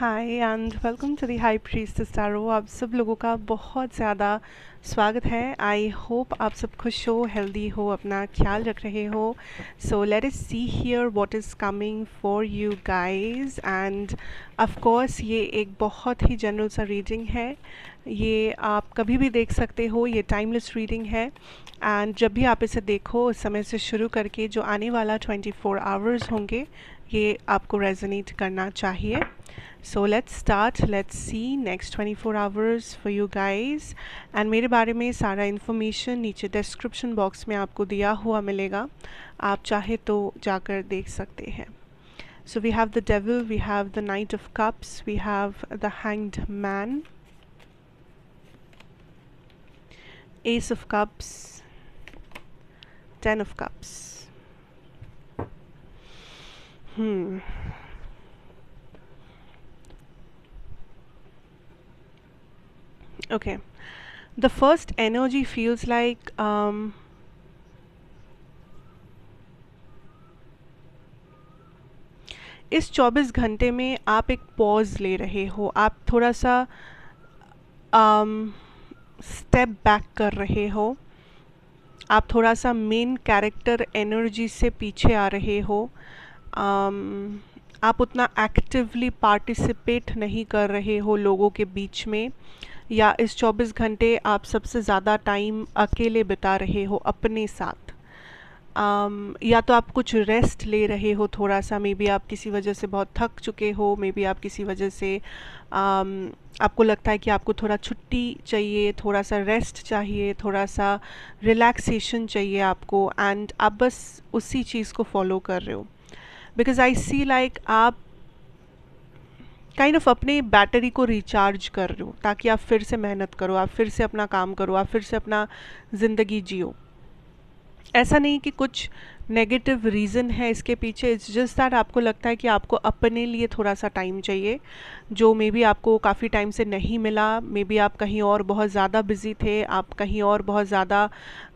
Hi and welcome to the high priestess tarot. आप सब लोगों का बहुत ज़्यादा स्वागत है। आई होप आप सब खुश हो, हेल्दी हो, अपना ख्याल रख रहे हो। So let us see here what is coming for you guys. End of course ये एक बहुत ही जनरल सा रीडिंग है। ये आप कभी भी देख सकते हो, ये टाइमलेस रीडिंग है। एंड जब भी आप इसे देखो उस समय से शुरू करके जो आने वाला 24 आवर्स होंगे ये आपको रेजोनेट करना चाहिए। So let's start. Let's see next 24 hours for you guys. And मेरे बारे में सारा इन्फॉर्मेशन नीचे डिस्क्रिप्शन बॉक्स में आपको दिया हुआ मिलेगा, आप चाहे तो जाकर देख सकते हैं. So we have the devil, we have the knight of cups, we have the hanged man, ace of cups, 10 of cups. Okay, the first energy feels like इस 24 घंटे में आप एक पॉज ले रहे हो, आप थोड़ा सा स्टेप बैक कर रहे हो, आप थोड़ा सा मेन कैरेक्टर एनर्जी से पीछे आ रहे हो, आप उतना एक्टिवली पार्टिसिपेट नहीं कर रहे हो लोगों के बीच में, या इस 24 घंटे आप सबसे ज़्यादा टाइम अकेले बिता रहे हो अपने साथ। या तो आप कुछ रेस्ट ले रहे हो थोड़ा सा, मे बी आप किसी वजह से बहुत थक चुके हो, मे बी आप किसी वजह से आपको लगता है कि आपको थोड़ा छुट्टी चाहिए, थोड़ा सा रेस्ट चाहिए, थोड़ा सा रिलैक्सेशन चाहिए आपको, एंड आप बस उसी चीज़ को फॉलो कर रहे हो। बिकॉज आई सी लाइक आप काइंड ऑफ अपने बैटरी को रिचार्ज कर रहे हो ताकि आप फिर से मेहनत करो, आप फिर से अपना काम करो, आप फिर से अपना ज़िंदगी जियो। ऐसा नहीं कि कुछ नेगेटिव रीज़न है इसके पीछे, इट्स जस्ट दैट आपको लगता है कि आपको अपने लिए थोड़ा सा टाइम चाहिए, जो मे बी आपको काफ़ी टाइम से नहीं मिला। मे बी आप कहीं और बहुत ज़्यादा बिजी थे, आप कहीं और बहुत ज़्यादा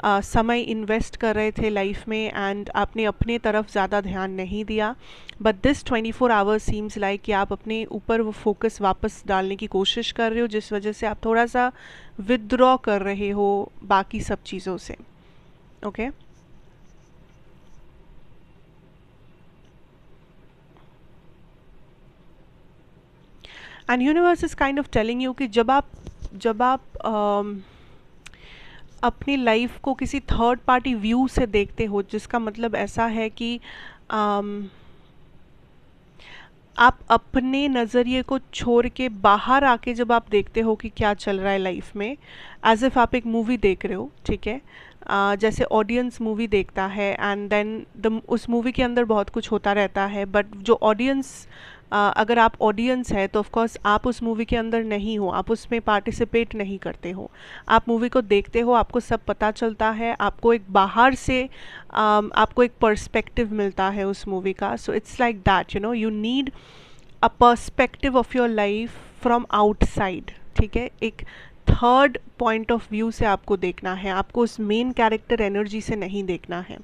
समय इन्वेस्ट कर रहे थे लाइफ में, एंड आपने अपने तरफ ज़्यादा ध्यान नहीं दिया। But this 24 hours seems like कि आप अपने ऊपर वो फोकस वापस डालने की कोशिश कर रहे हो, जिस वजह से आप थोड़ा सा विदड्रॉ कर रहे हो बाकी सब चीज़ों से। Okay and universe is kind of telling you कि जब आप अपनी लाइफ को किसी थर्ड पार्टी व्यू से देखते हो, जिसका मतलब ऐसा है कि आप अपने नज़रिए को छोड़ के बाहर आके जब आप देखते हो कि क्या चल रहा है लाइफ में, एज इफ़ आप एक मूवी देख रहे हो, ठीक है, जैसे ऑडियंस मूवी देखता है एंड देन उस मूवी के अंदर बहुत कुछ होता रहता है, बट जो ऑडियंस अगर आप ऑडियंस है तो ऑफ कोर्स आप उस मूवी के अंदर नहीं हो, आप उसमें पार्टिसिपेट नहीं करते हो, आप मूवी को देखते हो, आपको सब पता चलता है, आपको एक बाहर से आपको एक पर्सपेक्टिव मिलता है उस मूवी का। So it's like that, you know, you need a perspective of your life from outside, ठीक है, एक थर्ड पॉइंट ऑफ व्यू से आपको देखना है, आपको उस मेन कैरेक्टर एनर्जी से नहीं देखना है।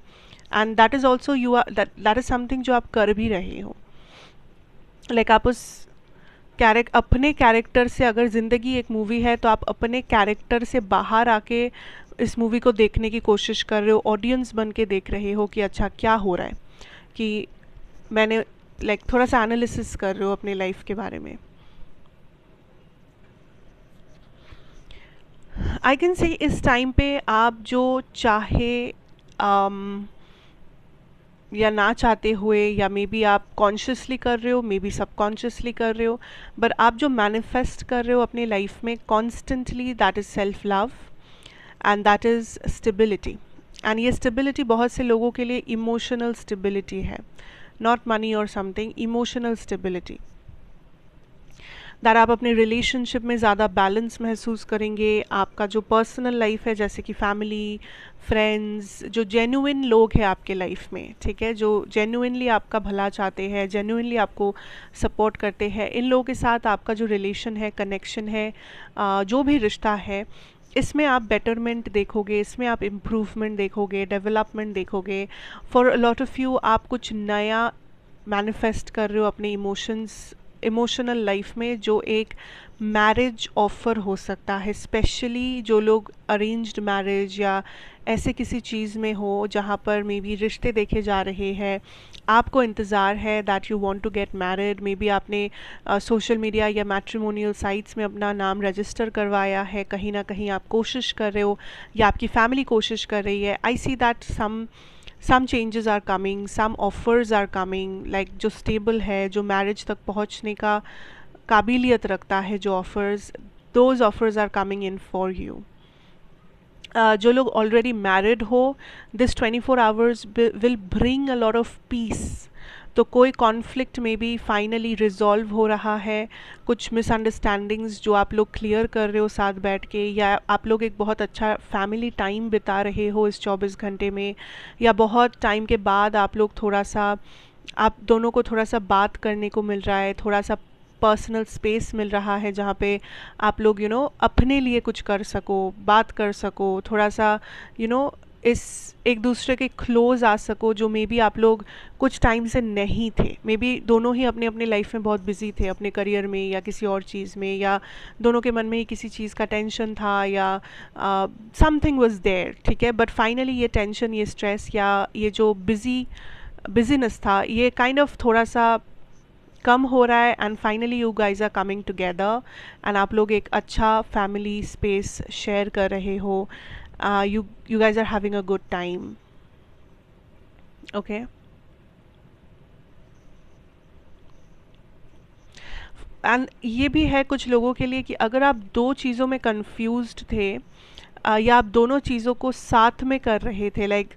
And that is also you are that is something जो आप कर भी रहे हो। लाइक आप उस अपने कैरेक्टर से, अगर ज़िंदगी एक मूवी है तो आप अपने कैरेक्टर से बाहर आके इस मूवी को देखने की कोशिश कर रहे हो, ऑडियंस बन के देख रहे हो कि अच्छा क्या हो रहा है, कि मैंने थोड़ा सा एनालिसिस कर रहे हो अपनी लाइफ के बारे में। आई कैन से इस टाइम पे आप जो चाहे या ना चाहते हुए, या मे बी आप कॉन्शियसली कर रहे हो, मे बी सबकॉन्शियसली कर रहे हो, बट आप जो मैनिफेस्ट कर रहे हो अपनी लाइफ में constantly, that is self love and that is stability. And ये स्टेबिलिटी बहुत से लोगों के लिए इमोशनल स्टेबिलिटी है, नॉट मनी और समथिंग, इमोशनल स्टेबिलिटी। दैट आप अपने रिलेशनशिप में ज़्यादा बैलेंस महसूस करेंगे, आपका जो पर्सनल लाइफ है जैसे कि फैमिली, फ्रेंड्स, जो जेन्युइन लोग हैं आपके लाइफ में, ठीक है, जो जेन्युइनली आपका भला चाहते हैं, जेन्युइनली आपको सपोर्ट करते हैं, इन लोगों के साथ आपका जो रिलेशन है, कनेक्शन है, जो भी रिश्ता है, इसमें आप बेटरमेंट देखोगे, इसमें आप इम्प्रूवमेंट देखोगे, डेवलपमेंट देखोगे। For a lot of you आप कुछ नया मैनिफेस्ट कर रहे हो अपने इमोशंस इमोशनल लाइफ में जो एक मैरिज ऑफ़र हो सकता है, स्पेशली जो लोग अरेंज्ड मैरिज या ऐसे किसी चीज़ में हो जहाँ पर मे बी रिश्ते देखे जा रहे हैं, आपको इंतज़ार है that you want to get married, maybe आपने सोशल मीडिया या मैट्रिमोनियल साइट्स में अपना नाम रजिस्टर करवाया है, कहीं ना कहीं आप कोशिश कर रहे हो या आपकी फैमिली कोशिश कर रही है। I see that some changes are coming, some offers are coming, like जो stable है, जो marriage तक पहुँचने का काबिलियत रखता है, जो offers, those offers are coming in for you. जो लोग ऑलरेडी मैरिड हो, this 24 hours will bring a lot of peace. तो कोई कॉन्फ्लिक्ट में भी फाइनली रिजॉल्व हो रहा है, कुछ मिसअंडरस्टैंडिंग्स जो आप लोग क्लियर कर रहे हो साथ बैठ के, या आप लोग एक बहुत अच्छा फैमिली टाइम बिता रहे हो इस 24 घंटे में, या बहुत टाइम के बाद आप लोग थोड़ा सा, आप दोनों को थोड़ा सा बात करने को मिल रहा है, थोड़ा सा पर्सनल स्पेस मिल रहा है जहाँ पे आप लोग अपने लिए कुछ कर सको, बात कर सको, थोड़ा सा इस एक दूसरे के क्लोज आ सको, जो मे बी आप लोग कुछ टाइम से नहीं थे। मे बी दोनों ही अपने अपने लाइफ में बहुत बिजी थे, अपने करियर में या किसी और चीज़ में, या दोनों के मन में ही किसी चीज़ का टेंशन था, या समथिंग वाज देयर, ठीक है। बट फाइनली ये टेंशन, ये स्ट्रेस या ये जो बिजीनेस था, ये काइंड ऑफ थोड़ा सा कम हो रहा है, and finally you guys are coming together, and आप लोग एक अच्छा फैमिली स्पेस शेयर कर रहे हो, you guys are having a good time, okay. And ये भी है कुछ लोगों के लिए कि अगर आप दो चीज़ों में कंफ्यूज्ड थे, या आप दोनों चीज़ों को साथ में कर रहे थे, लाइक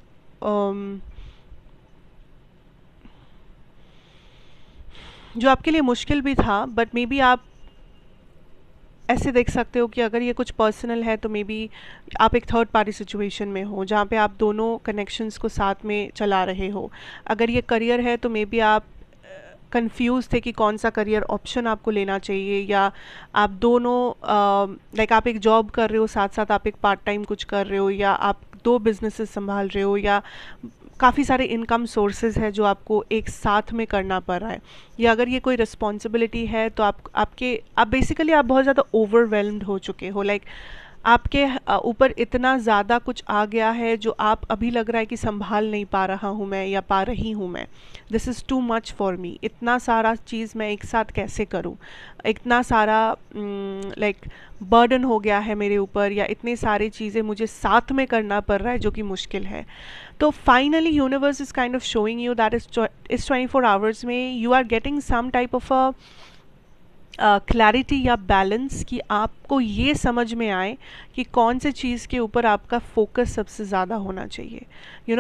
जो आपके लिए मुश्किल भी था, बट मे बी आप ऐसे देख सकते हो कि अगर ये कुछ पर्सनल है तो मे बी आप एक थर्ड पार्टी सिचुएशन में हो जहाँ पे आप दोनों कनेक्शंस को साथ में चला रहे हो। अगर ये करियर है तो मे बी आप कंफ्यूज थे कि कौन सा करियर ऑप्शन आपको लेना चाहिए, या आप दोनों लाइक आप एक जॉब कर रहे हो, साथ साथ आप एक पार्ट टाइम कुछ कर रहे हो, या आप दो बिजनेसेस संभाल रहे हो, या काफ़ी सारे इनकम सोर्सेज है जो आपको एक साथ में करना पड़ रहा है, या अगर ये कोई रिस्पॉन्सिबिलिटी है तो आप बेसिकली आप बहुत ज़्यादा ओवरवेल्म्ड हो चुके हो, लाइक आपके ऊपर इतना ज़्यादा कुछ आ गया है जो आप अभी लग रहा है कि संभाल नहीं पा रहा हूँ मैं या पा रही हूँ मैं, this is too much for me, इतना सारा चीज़ मैं एक साथ कैसे करूँ, इतना सारा लाइक बर्डन हो गया है मेरे ऊपर, या इतने सारी चीज़ें मुझे साथ में करना पड़ रहा है जो कि मुश्किल है। तो finally universe is kind of showing you that इस 24 आवर्स में you are getting some type of a clarity या बैलेंस, कि आपको ये समझ में आए कि कौन से चीज़ के ऊपर आपका फोकस सबसे ज़्यादा होना चाहिए।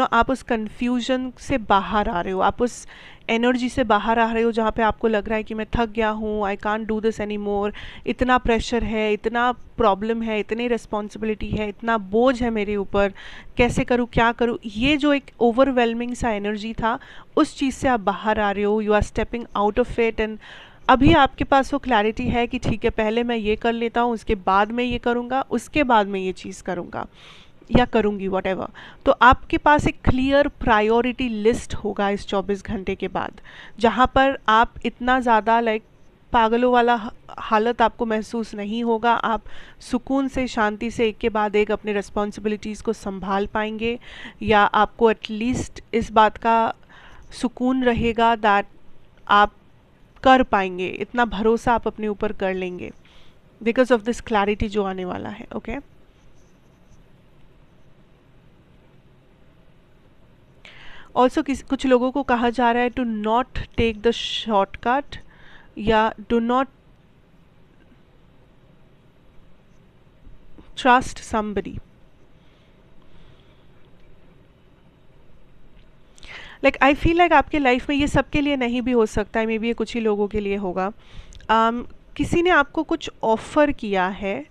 आप उस कन्फ्यूजन से बाहर आ रहे हो, आप उस एनर्जी से बाहर आ रहे हो जहाँ पे आपको लग रहा है कि मैं थक गया हूँ, I can't do this any more, इतना प्रेशर है, इतना प्रॉब्लम है, इतनी रिस्पॉन्सिबिलिटी है, इतना बोझ है मेरे ऊपर, कैसे करूँ, क्या करूँ। ये जो एक ओवरवेलमिंग सा एनर्जी था, उस चीज़ से आप बाहर आ रहे हो, you are stepping out of it, and अभी आपके पास वो क्लैरिटी है कि ठीक है, पहले मैं ये कर लेता हूँ, उसके बाद मैं ये करूँगा, उसके बाद मैं ये चीज़ करूँगा या करूँगी, वॉटेवर। तो आपके पास एक क्लियर प्रायोरिटी लिस्ट होगा इस 24 घंटे के बाद, जहाँ पर आप इतना ज़्यादा लाइक पागलों वाला हालत आपको महसूस नहीं होगा। आप सुकून से, शांति से एक के बाद एक अपने रिस्पॉन्सिबिलिटीज़ को संभाल पाएंगे, या आपको एटलीस्ट इस बात का सुकून रहेगा दैट आप कर पाएंगे, इतना भरोसा आप अपने ऊपर कर लेंगे बिकॉज ऑफ दिस क्लैरिटी जो आने वाला है, ओके। ऑल्सो कुछ लोगों को कहा जा रहा है to not take the shortcut, या do not trust somebody. Like I feel like आपके लाइफ में ये सबके लिए नहीं भी हो सकता है, मे बी ये कुछ ही लोगों के लिए होगा। किसी ने आपको कुछ ऑफ़र किया है,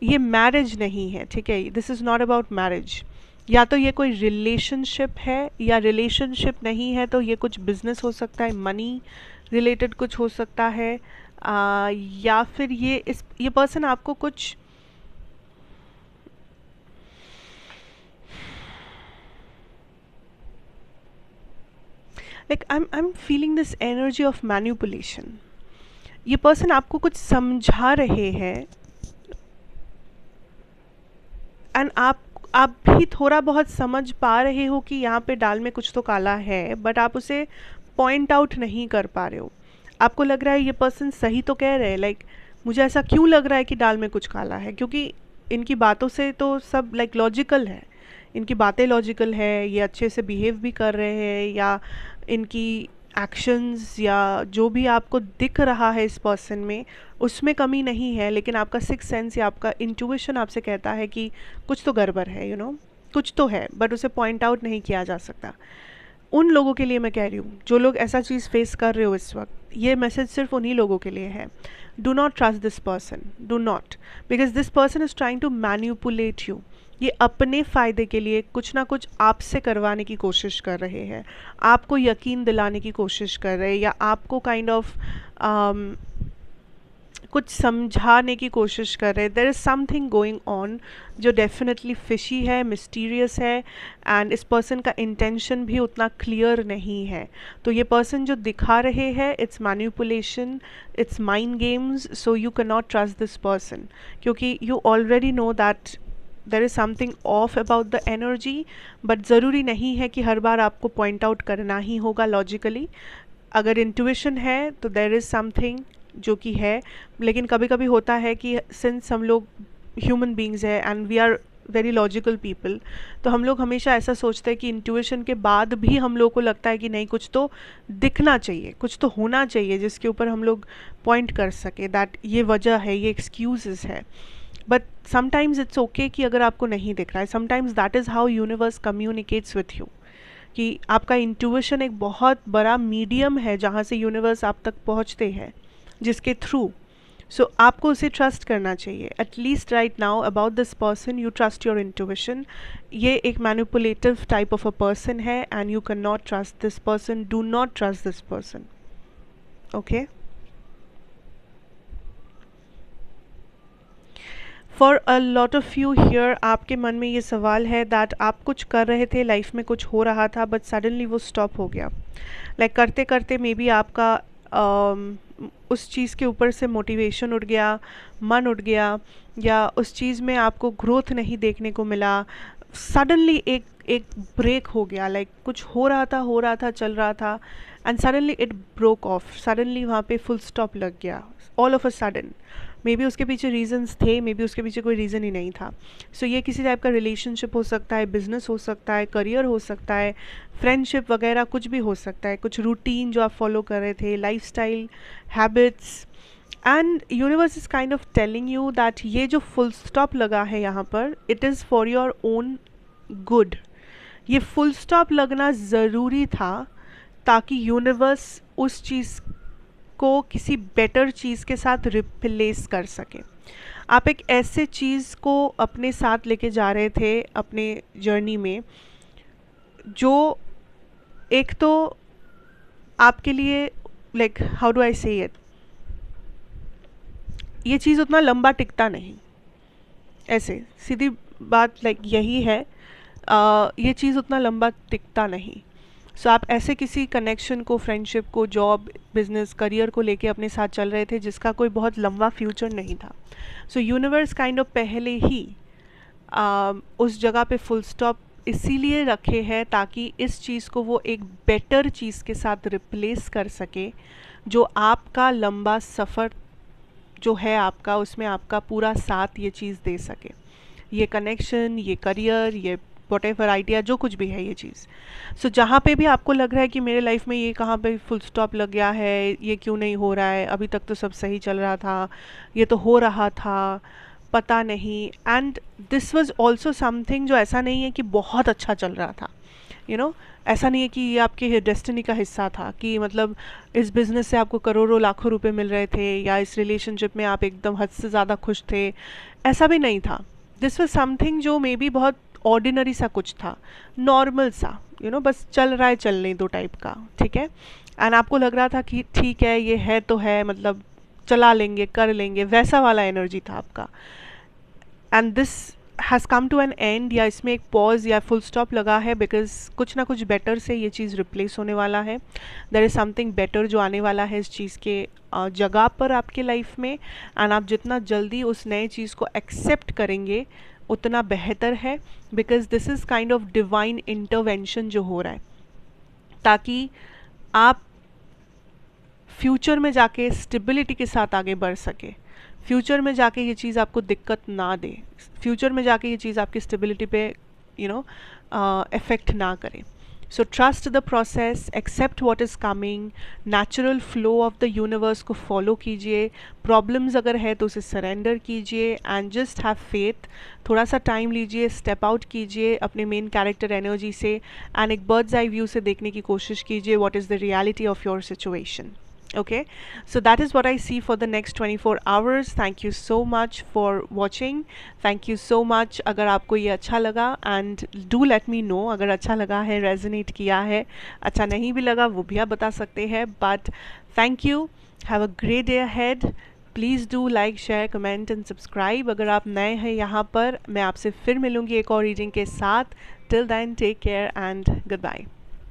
ये मैरिज नहीं है, ठीक है, this is not about marriage. या तो ये कोई रिलेशनशिप है, या रिलेशनशिप नहीं है तो ये कुछ बिजनेस हो सकता है, मनी रिलेटेड कुछ हो सकता है, या फिर ये पर्सन आपको कुछ like I'm feeling this energy of manipulation। ये पर्सन आपको कुछ समझा रहे हैं एंड आप भी थोड़ा बहुत समझ पा रहे हो कि यहाँ पे दाल में कुछ तो काला है, बट आप उसे पॉइंट आउट नहीं कर पा रहे हो। आपको लग रहा है ये पर्सन सही तो कह रहे हैं, लाइक मुझे ऐसा क्यों लग रहा है कि दाल में कुछ काला है, क्योंकि इनकी बातों से तो सब लाइक लॉजिकल है, इनकी बातें लॉजिकल है, ये अच्छे से बिहेव भी कर रहे हैं, या इनकी एक्शंस या जो भी आपको दिख रहा है इस पर्सन में उसमें कमी नहीं है, लेकिन आपका सिक्स सेंस या आपका इंट्यूशन आपसे कहता है कि कुछ तो गड़बड़ है, कुछ तो है, बट उसे पॉइंट आउट नहीं किया जा सकता। उन लोगों के लिए मैं कह रही हूँ जो लोग ऐसा चीज़ फेस कर रहे हो इस वक्त, ये मैसेज सिर्फ उन्हीं लोगों के लिए है। Do not trust this person, do not, because this person is trying to manipulate you. ये अपने फ़ायदे के लिए कुछ ना कुछ आपसे करवाने की कोशिश कर रहे हैं, आपको यकीन दिलाने की कोशिश कर रहे हैं, या आपको काइंड ऑफ कुछ समझाने की कोशिश कर रहे हैं। There is something going on जो डेफिनेटली फिशी है, मिस्टीरियस है, एंड इस पर्सन का इंटेंशन भी उतना क्लियर नहीं है। तो ये पर्सन जो दिखा रहे हैं, it's manipulation, it's mind games, so you can not trust this person, क्योंकि you already know that there is something off about the energy. But ज़रूरी नहीं है कि हर बार आपको पॉइंट आउट करना ही होगा लॉजिकली। अगर इंट्यूशन है तो देर इज़ समथिंग जो कि है, लेकिन कभी कभी होता है कि सिंस हम लोग ह्यूमन बींग्स है and we are very logical people, तो हम लोग हमेशा ऐसा सोचते हैं कि इंट्यूशन के बाद भी हम लोग को लगता है कि नहीं, कुछ तो दिखना चाहिए, कुछ तो होना चाहिए जिसके ऊपर हम लोग पॉइंट कर सके दैट ये वजह है, ये एक्सक्यूजेस है। बट समटाइम्स इट्स ओके कि अगर आपको नहीं दिख रहा है, sometimes that is how universe communicates with you, कि आपका इंट्यूशन एक बहुत बड़ा मीडियम है जहाँ से यूनिवर्स आप तक पहुँचते हैं, जिसके थ्रू सो आपको उसे ट्रस्ट करना चाहिए। At least right now about this person you trust your intuition. ये एक manipulative type of a person है and you can not trust this person, do not trust this person, okay. For a lot of you here, आपके मन में ये सवाल है that आप कुछ कर रहे थे, लाइफ में कुछ हो रहा था, बट सडनली वो स्टॉप हो गया। लाइक करते करते मे बी आपका उस चीज़ के ऊपर से मोटिवेशन उठ गया, मन उठ गया, या उस चीज़ में आपको ग्रोथ नहीं देखने को मिला। सडनली एक एक ब्रेक हो गया, लाइक कुछ हो रहा था, चल रहा था, and suddenly it broke of, suddenly वहाँ पे फुल स्टॉप लग गया, all of a sudden. May be उसके पीछे रीजंस थे, मे बी उसके पीछे कोई रीज़न ही नहीं था। सो ये किसी टाइप का रिलेशनशिप हो सकता है, बिजनेस हो सकता है, करियर हो सकता है, फ्रेंडशिप वगैरह कुछ भी हो सकता है, कुछ रूटीन जो आप फॉलो कर रहे थे, lifestyle, habits, and universe is kind of telling you that ये जो फुल स्टॉप लगा है यहाँ पर, it is for your own good. ये फुल स्टॉप लगना ज़रूरी था ताकि यूनिवर्स उस चीज़ को किसी बेटर चीज़ के साथ रिप्लेस कर सके। आप एक ऐसे चीज़ को अपने साथ लेके जा रहे थे अपने जर्नी में, जो एक तो आपके लिए लाइक हाउ डू आई से इट, ये चीज़ उतना लंबा टिकता नहीं, ऐसे सीधी बात लाइक यही है, ये चीज़ उतना लंबा टिकता नहीं। सो आप ऐसे किसी कनेक्शन को, फ्रेंडशिप को, जॉब, बिजनेस, करियर को लेके अपने साथ चल रहे थे जिसका कोई बहुत लंबा फ्यूचर नहीं था। सो यूनिवर्स काइंड ऑफ पहले ही उस जगह पे फुल स्टॉप इसीलिए रखे हैं ताकि इस चीज़ को वो एक बेटर चीज़ के साथ रिप्लेस कर सके, जो आपका लंबा सफ़र जो है आपका, उसमें आपका पूरा साथ ये चीज़ दे सके। ये कनेक्शन, ये करियर, ये व्हाटएवर आइडिया, जो कुछ भी है ये चीज़। सो जहाँ पे भी आपको लग रहा है कि मेरे लाइफ में ये कहाँ पे फुल स्टॉप लग गया है, ये क्यों नहीं हो रहा है, अभी तक तो सब सही चल रहा था, ये तो हो रहा था, पता नहीं। And this was also something जो ऐसा नहीं है कि बहुत अच्छा चल रहा था, ऐसा नहीं है कि ये आपके डेस्टिनी का हिस्सा था, कि मतलब इस बिज़नेस से आपको करोड़ों लाखों रुपए मिल रहे थे, या इस रिलेशनशिप में आप एकदम हद से ज़्यादा खुश थे, ऐसा भी नहीं था। दिस वाज समथिंग जो मे बी बहुत ऑर्डिनरी सा कुछ था, नॉर्मल सा, बस चल रहा है चलने दो टाइप का, ठीक है। एंड आपको लग रहा था कि ठीक है, ये है तो है, मतलब चला लेंगे, कर लेंगे, वैसा वाला एनर्जी था आपका। And this has come to an end, या इसमें एक पॉज या फुल स्टॉप लगा है, बिकॉज कुछ ना कुछ बेटर से ये चीज़ रिप्लेस होने वाला है. देयर इज़ समथिंग बेटर जो आने वाला है इस चीज़ के जगह पर आपके लाइफ में. एंड आप जितना जल्दी उस नए चीज़ को एक्सेप्ट करेंगे उतना बेहतर है, because this is kind of divine intervention जो हो रहा है, ताकि आप फ्यूचर में जाके स्टेबिलिटी के साथ आगे बढ़ सके, फ्यूचर में जाके ये चीज़ आपको दिक्कत ना दे, फ्यूचर में जाके ये चीज़ आपकी स्टेबिलिटी पे इफ़ेक्ट ना करे. So trust the process, accept what is coming, natural flow of the universe को फॉलो कीजिए. प्रॉब्लम्स अगर है तो उसे सरेंडर कीजिए एंड जस्ट हैव फेथ. थोड़ा सा टाइम लीजिए, स्टेप आउट कीजिए अपने मेन कैरेक्टर एनर्जी से एंड एक बर्ड्स आई व्यू से देखने की कोशिश कीजिए what is the reality of your situation. Okay, so that is what I see for the next 24 hours. Thank you so much for watching. Thank you so much. अगर आपको ये अच्छा लगा, and do let me know अगर अच्छा लगा है, resonate किया है, अच्छा नहीं भी लगा वो भी आप बता सकते हैं. But thank you. Have a great day ahead. Please do like, share, comment and subscribe. अगर आप नए हैं यहाँ पर, मैं आपसे फिर मिलूँगी एक और रीडिंग के साथ. Till then, take care and goodbye.